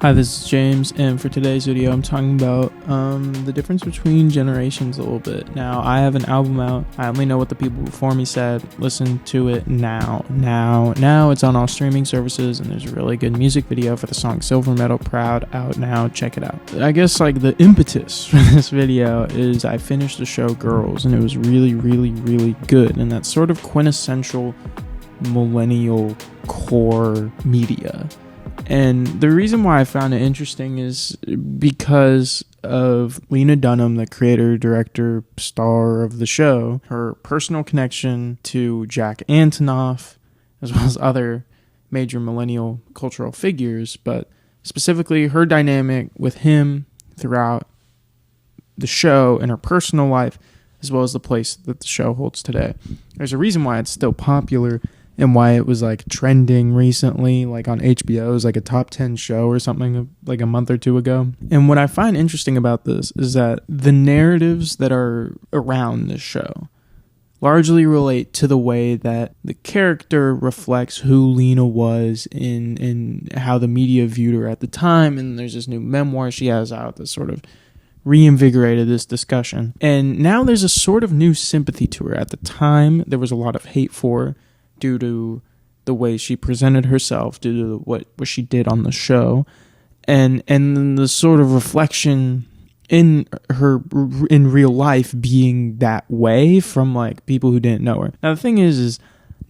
Hi, this is James, and for today's video, I'm talking about the difference between generations a little bit. Now, I have an album out. I only know what the people before me said. Listen to it now. It's on all streaming services, and there's a really good music video for the song Silver Metal Proud out now. Check it out. I guess the impetus for this video is I finished the show Girls, and it was really good, and that's sort of quintessential millennial core media. And the reason why I found it interesting is because of Lena Dunham, the creator, director, star of the show, her personal connection to Jack Antonoff, as well as other major millennial cultural figures, but specifically her dynamic with him throughout the show and her personal life, as well as the place that the show holds today. There's a reason why it's still popular and why it was trending recently, on HBO. It was a top 10 show or something a month or two ago. And what I find interesting about this is that the narratives that are around this show largely relate to the way that the character reflects who Lena was in how the media viewed her at the time. And there's this new memoir she has out that sort of reinvigorated this discussion. And now there's a sort of new sympathy to her. At the time, there was a lot of hate for her, due to the way she presented herself, due to what she did on the show, and the sort of reflection in her in real life being that way from people who didn't know her. Now the thing is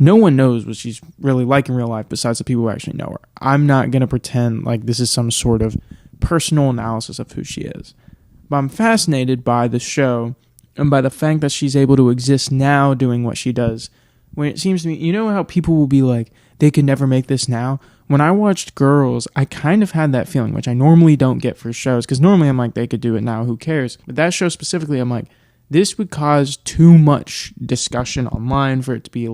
no one knows what she's really like in real life besides the people who actually know her. I'm not gonna pretend like this is some sort of personal analysis of who she is, but I'm fascinated by the show and by the fact that she's able to exist now doing what she does. When it seems to me, you know how people will be like, they could never make this now? When I watched Girls, I kind of had that feeling, which I normally don't get for shows, because normally I'm like, they could do it now, who cares? But that show specifically, I'm like, this would cause too much discussion online for it to be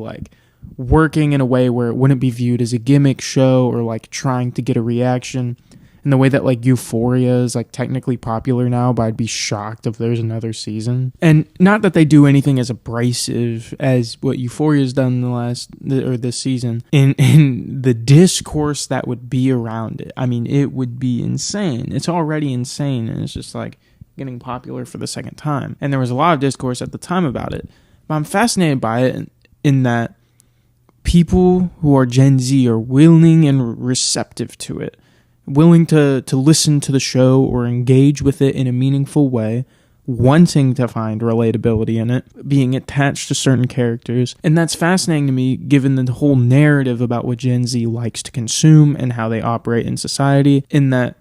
working in a way where it wouldn't be viewed as a gimmick show or trying to get a reaction. In the way that Euphoria is technically popular now, but I'd be shocked if there's another season. And not that they do anything as abrasive as what Euphoria's done in this season. In the discourse that would be around it, I mean, it would be insane. It's already insane, and it's just getting popular for the second time. And there was a lot of discourse at the time about it. But I'm fascinated by it in that people who are Gen Z are willing and receptive to it. Willing to listen to the show or engage with it in a meaningful way, wanting to find relatability in it, being attached to certain characters. And that's fascinating to me, given the whole narrative about what Gen Z likes to consume and how they operate in society, in that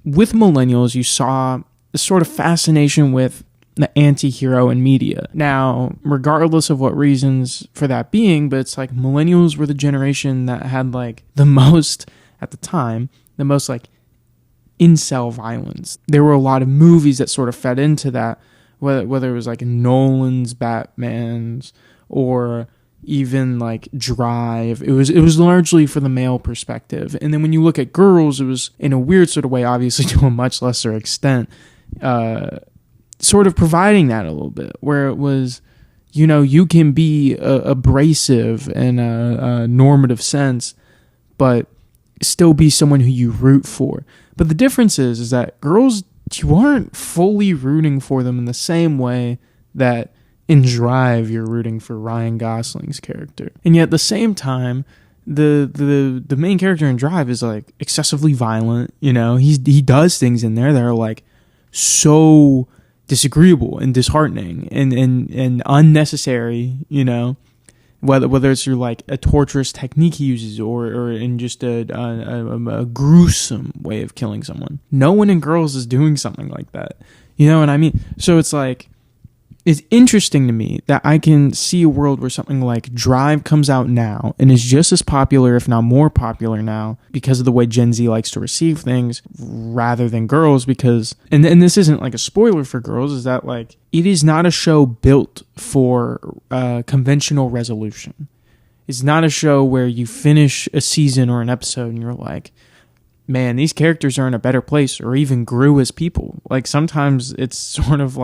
with millennials, you saw a sort of fascination with the anti-hero in media. Now, regardless of what reasons for that being, but it's millennials were the generation that had the most, at the time, the most incel violence. There were a lot of movies that sort of fed into that, whether it was Nolan's Batman's or even Drive. It was largely for the male perspective. And then when you look at Girls, it was in a weird sort of way, obviously to a much lesser extent, sort of providing that a little bit, where it was, you can be abrasive in a normative sense, but still be someone who you root for. But the difference is that Girls, you aren't fully rooting for them in the same way that in Drive you're rooting for Ryan Gosling's character. And yet at the same time, the main character in Drive is excessively violent. He does things in there that are so disagreeable and disheartening and unnecessary, whether it's through a torturous technique he uses or in just a gruesome way of killing someone. No one in Girls is doing something like that. You know what I mean? So it's it's interesting to me that I can see a world where something like Drive comes out now and is just as popular, if not more popular now, because of the way Gen Z likes to receive things, rather than Girls. Because, and this isn't a spoiler for Girls, is that it is not a show built for conventional resolution. It's not a show where you finish a season or an episode and you're man, these characters are in a better place or even grew as people. Sometimes it's sort of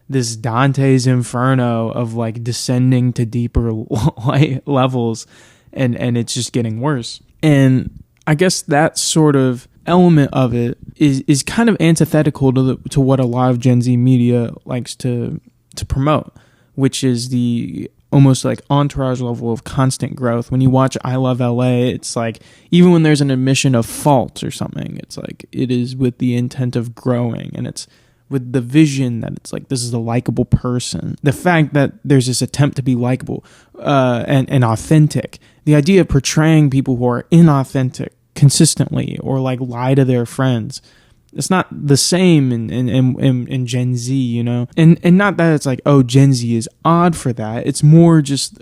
this Dante's Inferno of descending to deeper levels, and it's just getting worse. And I guess that sort of element of it is kind of antithetical to what a lot of Gen Z media likes to promote, which is the almost like entourage level of constant growth. When you watch I Love LA, it's like, even when there's an admission of fault or something, it's like it is with the intent of growing, and it's with the vision that it's like, this is a likable person. The fact that there's this attempt to be likable and authentic, the idea of portraying people who are inauthentic consistently or like lie to their friends, it's not the same in Gen Z, you know? And not that it's like, oh, Gen Z is odd for that. It's more just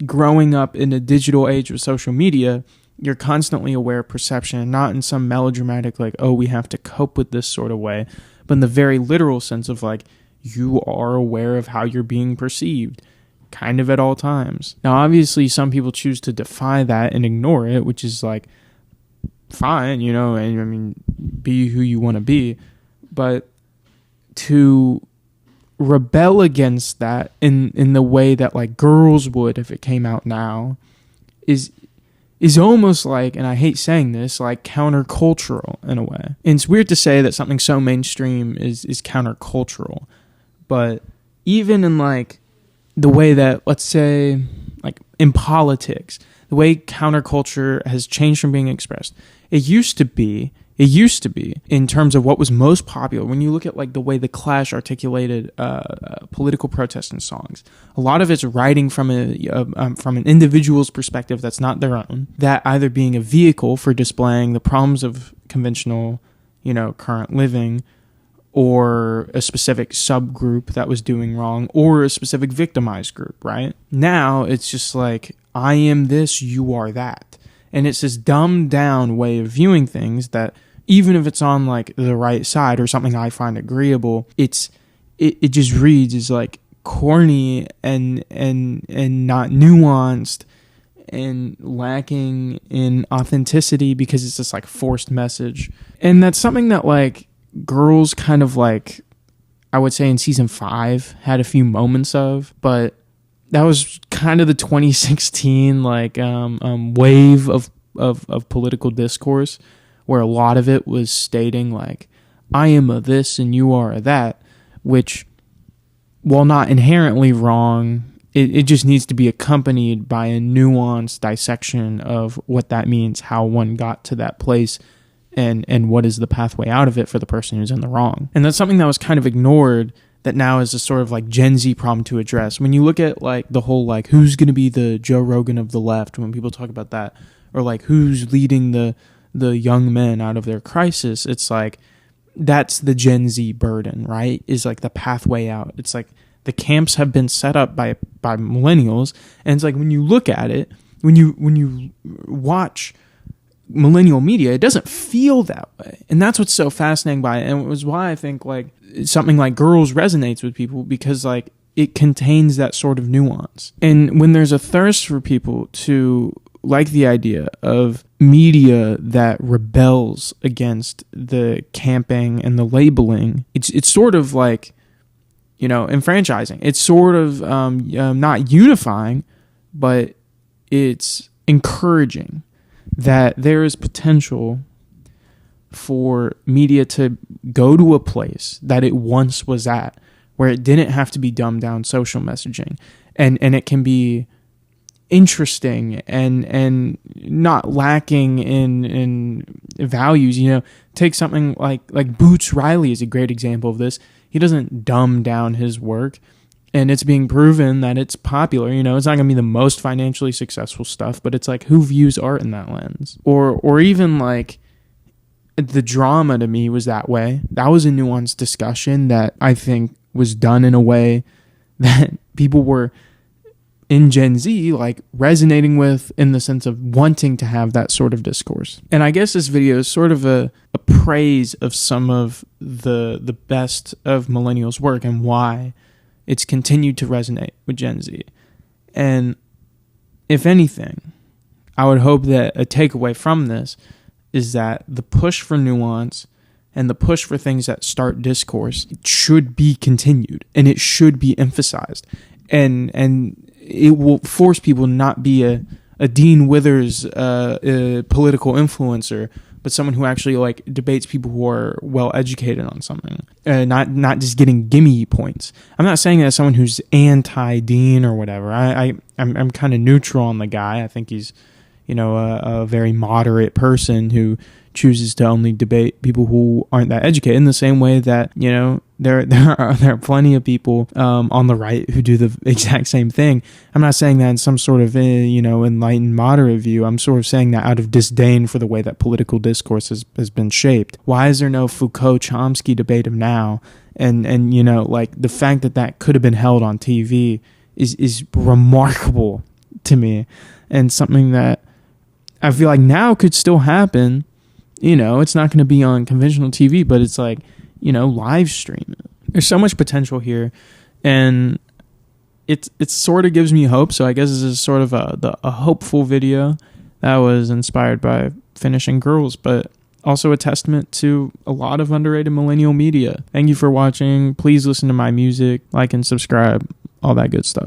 growing up in a digital age with social media, you're constantly aware of perception, not in some melodramatic, like, oh, we have to cope with this sort of way, but in the very literal sense of like, you are aware of how you're being perceived kind of at all times. Now, obviously, some people choose to defy that and ignore it, which is like, fine, you know, and I mean, be who you want to be, but to rebel against that in the way that like girls would if it came out now is almost like, and I hate saying this, like countercultural in a way. And it's weird to say that something so mainstream is countercultural, but even in like the way that, let's say, like in politics, the way counterculture has changed from being expressed. It used to be in terms of what was most popular. When you look at like the way the Clash articulated political protest in songs, a lot of it's writing from an individual's perspective that's not their own, that either being a vehicle for displaying the problems of conventional, you know, current living, or a specific subgroup that was doing wrong, or a specific victimized group, right? Now it's just like, I am this, you are that. And it's this dumbed down way of viewing things that even if it's on like the right side or something I find agreeable, it just reads as like corny and not nuanced and lacking in authenticity because it's this like forced message. And that's something that like girls kind of like, I would say in season 5 had a few moments of, but that was kind of the 2016 like wave of political discourse, where a lot of it was stating like, I am a this and you are a that, which, while not inherently wrong, it just needs to be accompanied by a nuanced dissection of what that means, how one got to that place, and what is the pathway out of it for the person who's in the wrong. And that's something that was kind of ignored, that now is a sort of like Gen Z problem to address. When you look at like the whole like, who's going to be the Joe Rogan of the left, when people talk about that, or like who's leading the young men out of their crisis, it's like, that's the Gen Z burden, right? Is like the pathway out. It's like the camps have been set up by millennials, and it's like, when you look at it, when you watch millennial media, it doesn't feel that way. And that's what's so fascinating by it. And it was why I think like something like Girls resonates with people, because like it contains that sort of nuance. And when there's a thirst for people to like the idea of media that rebels against the camping and the labeling, it's sort of like, you know, enfranchising. It's sort of not unifying, but it's encouraging that there is potential for media to go to a place that it once was at, where it didn't have to be dumbed down social messaging, and it can be interesting and not lacking in values. You know, take something like Boots Riley is a great example of this. He doesn't dumb down his work, and it's being proven that it's popular. You know, it's not going to be the most financially successful stuff, but it's like, who views art in that lens? Or even like the drama to me was that way. That was a nuanced discussion that I think was done in a way that people were in Gen Z like resonating with, in the sense of wanting to have that sort of discourse. And I guess this video is sort of a praise of some of the best of millennials' work and why it's continued to resonate with Gen Z. And if anything, I would hope that a takeaway from this is that the push for nuance and the push for things that start discourse, it should be continued, and it should be emphasized. And it will force people to not be a Dean Withers political influencer, but someone who actually like debates people who are well educated on something, not just getting gimme points. I'm not saying that as someone who's anti-Dean or whatever. I'm kind of neutral on the guy. I think he's, a very moderate person who chooses to only debate people who aren't that educated, in the same way that, there are plenty of people on the right who do the exact same thing. I'm not saying that in some sort of enlightened moderate view. I'm sort of saying that out of disdain for the way that political discourse has been shaped. Why is there no Foucault-Chomsky debate of now? And like the fact that could have been held on TV is remarkable to me, and something that I feel like now could still happen. It's not going to be on conventional TV, but it's like, live stream it. There's so much potential here, and it sort of gives me hope. So I guess this is sort of a hopeful video that was inspired by finishing Girls, but also a testament to a lot of underrated millennial media. Thank you for watching. Please listen to my music, like and subscribe, all that good stuff.